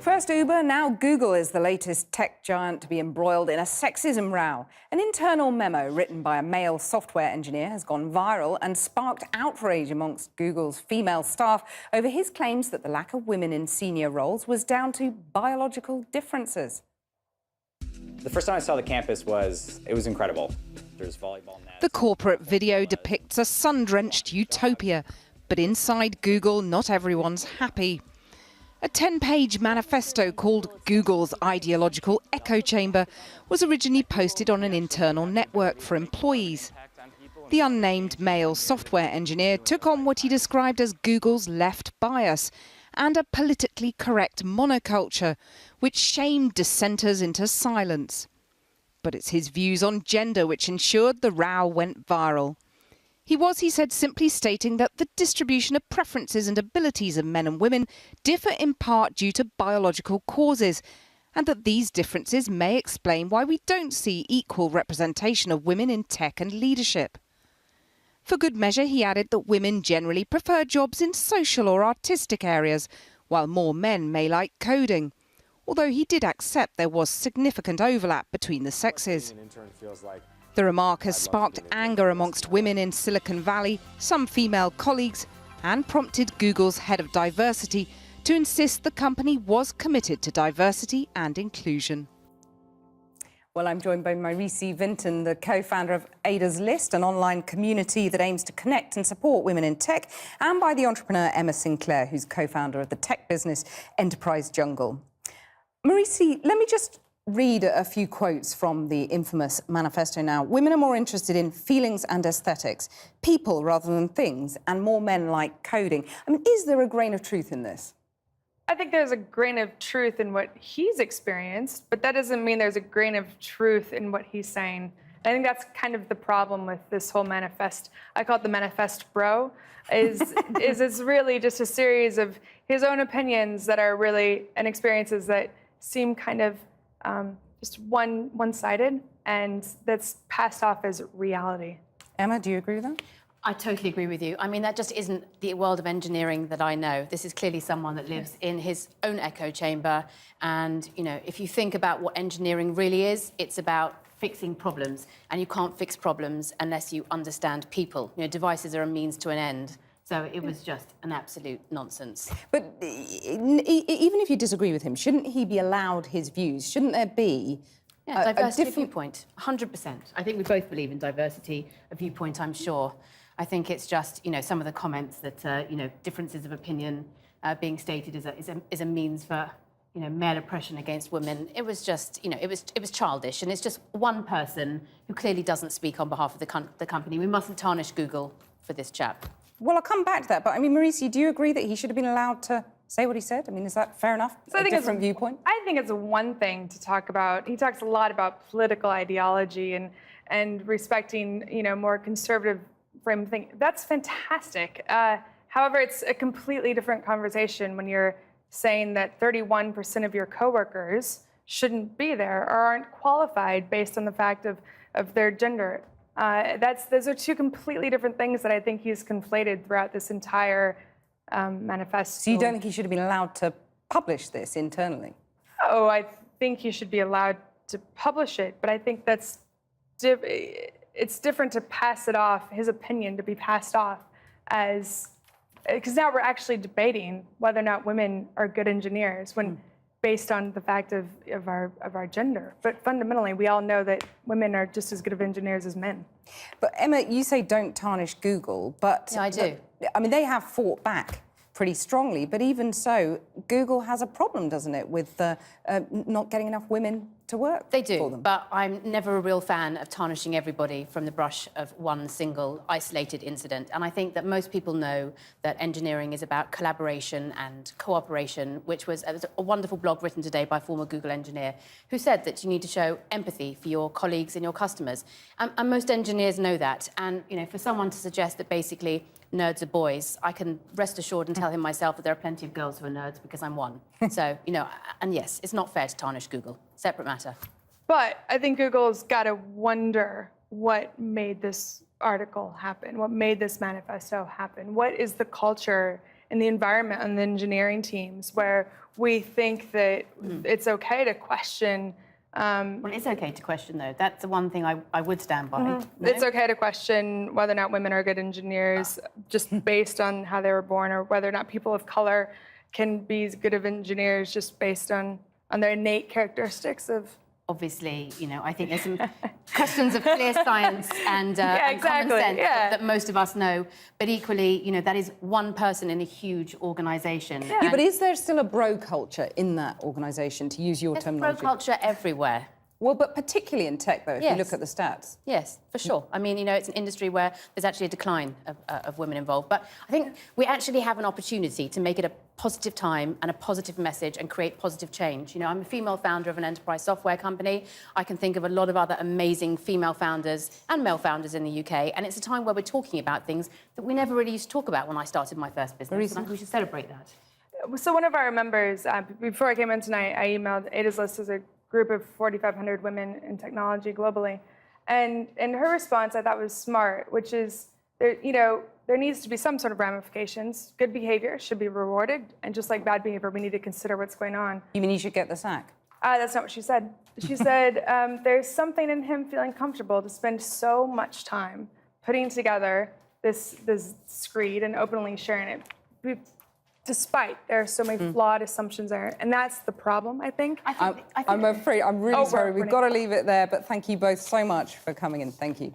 First Uber, now Google is the latest tech giant to be embroiled in a sexism row. An internal memo written by a male software engineer has gone viral and sparked outrage amongst Google's female staff over his claims that the lack of women in senior roles was down to biological differences. The first time I saw the campus it was incredible. There's volleyball nets. The corporate video depicts a sun-drenched utopia, but inside Google, not everyone's happy. A 10-page manifesto called Google's Ideological Echo Chamber was originally posted on an internal network for employees. The unnamed male software engineer took on what he described as Google's left bias and a politically correct monoculture, which shamed dissenters into silence. But it's his views on gender which ensured the row went viral. He said, simply stating that the distribution of preferences and abilities of men and women differ in part due to biological causes, and that these differences may explain why we don't see equal representation of women in tech and leadership. For good measure, he added that women generally prefer jobs in social or artistic areas, while more men may like coding, although he did accept there was significant overlap between the sexes. The remark has sparked anger amongst women in Silicon Valley, some female colleagues, and prompted Google's head of diversity to insist the company was committed to diversity and inclusion. Well, I'm joined by Maurice Vinton, the co-founder of Ada's List, an online community that aims to connect and support women in tech, and by the entrepreneur Emma Sinclair, who's co-founder of the tech business Enterprise Jungle. Maurice, let me just read a few quotes from the infamous manifesto now. Women are more interested in feelings and aesthetics, people rather than things, and more men like coding. I mean, is there a grain of truth in this? I think there's a grain of truth in what he's experienced, but that doesn't mean there's a grain of truth in what he's saying. I think that's kind of the problem with this whole manifest. I call it the manifest bro, is it's really just a series of his own opinions that are really, and experiences that seem kind of just one-sided, and that's passed off as reality. Emma, do you agree with that? I totally agree with you. I mean, that just isn't the world of engineering that I know. This is clearly someone that lives in his own echo chamber. And, you know, if you think about what engineering really is, it's about fixing problems. And you can't fix problems unless you understand people. You know, devices are a means to an end. So it was just an absolute nonsense. But even if you disagree with him, shouldn't he be allowed his views? Shouldn't there be diversity of viewpoint? 100%. I think we both believe in diversity of viewpoint, I'm sure. I think it's just, you know, some of the comments that, you know, differences of opinion being stated is a means for, you know, male oppression against women. It was just, you know, it was childish, and it's just one person who clearly doesn't speak on behalf of the company. We mustn't tarnish Google for this chap. Well, I'll come back to that, but I mean, Maurice, do you agree that he should have been allowed to say what he said? I mean, is that fair enough? So I think different viewpoint? I think it's one thing to talk about. He talks a lot about political ideology and respecting, you know, more conservative frame of thinking. That's fantastic. However, it's a completely different conversation when you're saying that 31% of your coworkers shouldn't be there or aren't qualified based on the fact of their gender. Those are two completely different things that I think he's conflated throughout this entire manifesto. So you don't think he should have been allowed to publish this internally? Oh, I think he should be allowed to publish it, but I think that's it's different to pass it off, his opinion to be passed off as, because now we're actually debating whether or not women are good engineers when based on the fact of our gender. But fundamentally, we all know that women are just as good of engineers as men. But Emma, you say don't tarnish Google, but... Yeah, I do. I mean, they have fought back pretty strongly, but even so, Google has a problem, doesn't it, with not getting enough women to work They do, for them? but I'm never a real fan of tarnishing everybody from the brush of one single isolated incident. And I think that most people know that engineering is about collaboration and cooperation, which was a wonderful blog written today by a former Google engineer who said that you need to show empathy for your colleagues and your customers. And most engineers know that. And, you know, for someone to suggest that basically nerds are boys, I can rest assured and tell him myself that there are plenty of girls who are nerds because I'm one. So, you know, and yes, it's not fair to tarnish Google. Separate matter. But I think Google's got to wonder what made this article happen, what made this manifesto happen, what is the culture in the environment and the engineering teams where we think that it's okay to question. Well, it's okay to question, though. That's the one thing I would stand by. No? It's okay to question whether or not women are good engineers just based on how they were born, or whether or not people of color can be as good of engineers just based on their innate characteristics of. Obviously, I think there's some questions of clear science and common sense that most of us know. But equally, that is one person in a huge organisation. Yeah, but is there still a bro culture in that organisation, to use your terminology? Bro culture everywhere. Well, but particularly in tech, though, if you look at the stats. Yes, for sure. I mean, it's an industry where there's actually a decline of women involved. But I think we actually have an opportunity to make it a positive time and a positive message and create positive change. I'm a female founder of an enterprise software company. I can think of a lot of other amazing female founders and male founders in the UK. And it's a time where we're talking about things that we never really used to talk about when I started my first business. And I think we should celebrate that. So one of our members, before I came in tonight, I emailed Ada's List as a group of 4,500 women in technology globally. And her response I thought was smart, which is, there needs to be some sort of ramifications. Good behavior should be rewarded, and just like bad behavior, we need to consider what's going on. You mean you should get the sack? That's not what she said. She said there's something in him feeling comfortable to spend so much time putting together this screed and openly sharing it, despite there are so many flawed assumptions there. And that's the problem, I think. I'm afraid, I'm really sorry. We've got to leave it there, but thank you both so much for coming in. Thank you.